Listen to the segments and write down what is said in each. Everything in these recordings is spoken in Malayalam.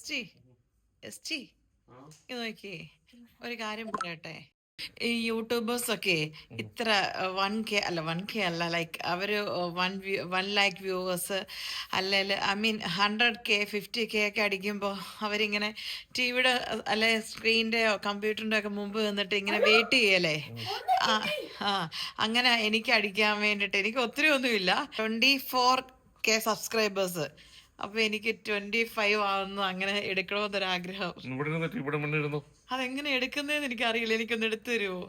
ടി എസ് ടി ഇത് നോക്കിയേ, ഒരു കാര്യം പറയട്ടെ. ഈ യൂട്യൂബേഴ്സ് ഒക്കെ ഇത്ര 1K അല്ല 1K അല്ല, ലൈക്ക് അവര് 1 lakh വ്യൂവേഴ്സ് അല്ലെങ്കിൽ ഐ മീൻ 100K 50K ഒക്കെ അടിക്കുമ്പോൾ അവരിങ്ങനെ ടിവിയുടെ അല്ലെ സ്ക്രീനിന്റെയോ കമ്പ്യൂട്ടറിന്റെ ഒക്കെ മുമ്പ് നിന്നിട്ട് ഇങ്ങനെ വെയിറ്റ് ചെയ്യല്ലേ. ആ ആ അങ്ങനെ എനിക്ക് അടിക്കാൻ വേണ്ടിട്ട് എനിക്ക് ഒത്തിരി ഒന്നുമില്ല, 24K സബ്സ്ക്രൈബേഴ്സ്. അപ്പൊ എനിക്ക് 25 ആവുന്നു, അങ്ങനെ എടുക്കണമെന്നൊരാഗ്രഹം. അതെങ്ങനെ എടുക്കുന്നതെന്ന് എനിക്കറിയില്ല, എനിക്കൊന്ന് എടുത്തു തരുമോ?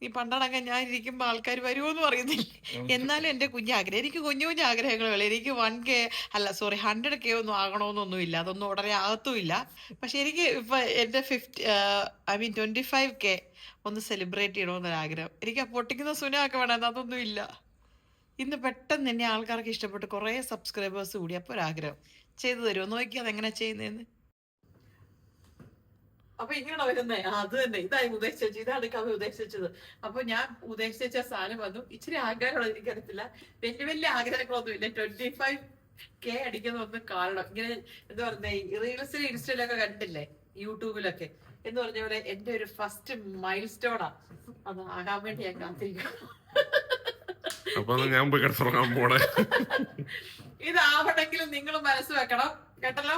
ഈ പണ്ടടങ്ങ ഞാൻ ഇരിക്കുമ്പോ ആൾക്കാർ വരുമോന്നും അറിയുന്നില്ല. എന്നാലും എന്റെ കുഞ്ഞാഗ്രഹം, എനിക്ക് കുഞ്ഞു കുഞ്ഞു ആഗ്രഹങ്ങളുള്ള, എനിക്ക് 1K അല്ല സോറി 100K ഒന്നും ആകണമെന്നൊന്നുമില്ല, അതൊന്നും ഉടനെ ആകത്തുമില്ല. പക്ഷെ എനിക്ക് ഇപ്പൊ എന്റെ 25K ഒന്ന് സെലിബ്രേറ്റ് ചെയ്യണമെന്നൊരാഗ്രഹം. എനിക്ക് ആ പൊട്ടിക്കുന്ന സുനൊക്കെ വേണം, അതൊന്നും ഇല്ല. ഇന്ന് പെട്ടെന്ന് തന്നെ ആൾക്കാർക്ക് ഇഷ്ടപ്പെട്ട് കുറെ സബ്സ്ക്രൈബേഴ്സ് കൂടി, അപ്പൊ ഒരാഗ്രഹം. ചെയ്തു തരുമോ? നോക്കി അതെങ്ങനെ ചെയ്യുന്നതെന്ന്. അപ്പൊ ഇങ്ങനെ വരുന്നേ അത് തന്നെ, ഇതായി ഉദ്ദേശിച്ചത്, ഇതാണ് കവി ഉദ്ദേശിച്ചത്. അപ്പൊ ഞാൻ ഉദ്ദേശിച്ച സാധനം വന്നു. ഇച്ചിരി ആഗ്രഹമുള്ള, എനിക്കറിയത്തില്ല, വലിയ വലിയ ആഗ്രഹങ്ങളൊന്നും ഇല്ല. 25K അടിക്കുന്ന ഒന്ന് കാണണം. ഇങ്ങനെ എന്താ പറഞ്ഞ റീൽസിലും ഇൻസ്റ്റയിലൊക്കെ കണ്ടില്ലേ, യൂട്യൂബിലൊക്കെ എന്ന് പറഞ്ഞ പോലെ എന്റെ ഒരു ഫസ്റ്റ് മൈൽ സ്റ്റോണാ. അത് ആകാൻ വേണ്ടി ഞാൻ കാത്തിരിക്കണം. ഇതാവണമെങ്കിലും നിങ്ങൾ മനസ്സ് വെക്കണം കേട്ടല്ലോ.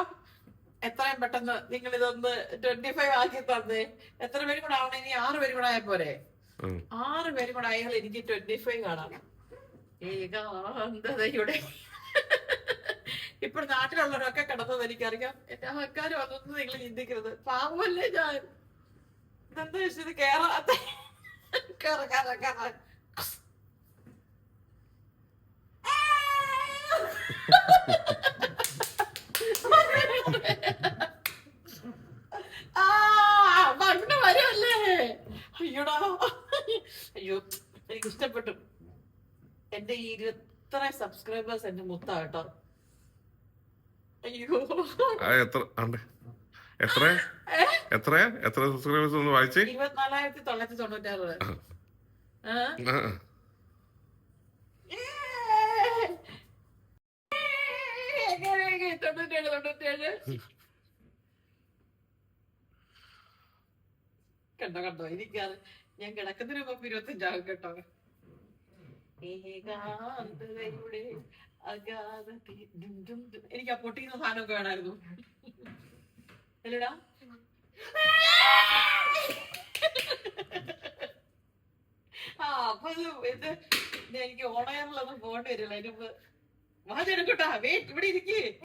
എത്രയും പെട്ടെന്ന് നിങ്ങൾ ഇതൊന്ന് 25 ആക്കി തന്നേ. എത്ര പേരും കൂടെ ആവണം? ഇനി 6 പേരും കൂടെ ആയാൽ പോരെ? 6 പേരും കൂടെ ആയാൽ എനിക്ക് 25 കാണാം. ഏകാന്തതയുടെ ഇപ്പോൾ നാട്ടിലുള്ളവരൊക്കെ കിടന്നത് എനിക്കറിയാം. എന്റെ അഹങ്കാരം അതൊന്നും നിങ്ങൾ ചിന്തിക്കരുത്. പാവമല്ലേ ഞാൻ. ഇതെന്താ വെച്ചത് കേറാത്ത അയ്യോടാ, അയ്യോ എനിക്ക് ഇഷ്ടപ്പെട്ടു. എന്റെ ഈ 20 സബ്സ്ക്രൈബേഴ്സ് എന്റെ മുത്താ കേട്ടോ. അയ്യോ എത്ര സബ്സ്ക്രൈബേഴ്സ് ഒന്ന് വായിച്ചേ? 24,996. കണ്ടോ കണ്ടോ, എനിക്കത് ഞാൻ കിടക്കുന്നതിന് മുമ്പ് 25 ആകും കേട്ടോ. എനിക്ക് ആ പൊട്ടിക്കുന്ന സാധനമൊക്കെ വേണമായിരുന്നു. അല്ലടാ അപ്പൊ ഇത് എനിക്ക് ഓണയറിലൊന്നും പോകേണ്ടി വരില്ല. അതിന് വാചെടുക്കട്ടാ, വെയിറ്റ് ഇവിടെ ഇരിക്കേ.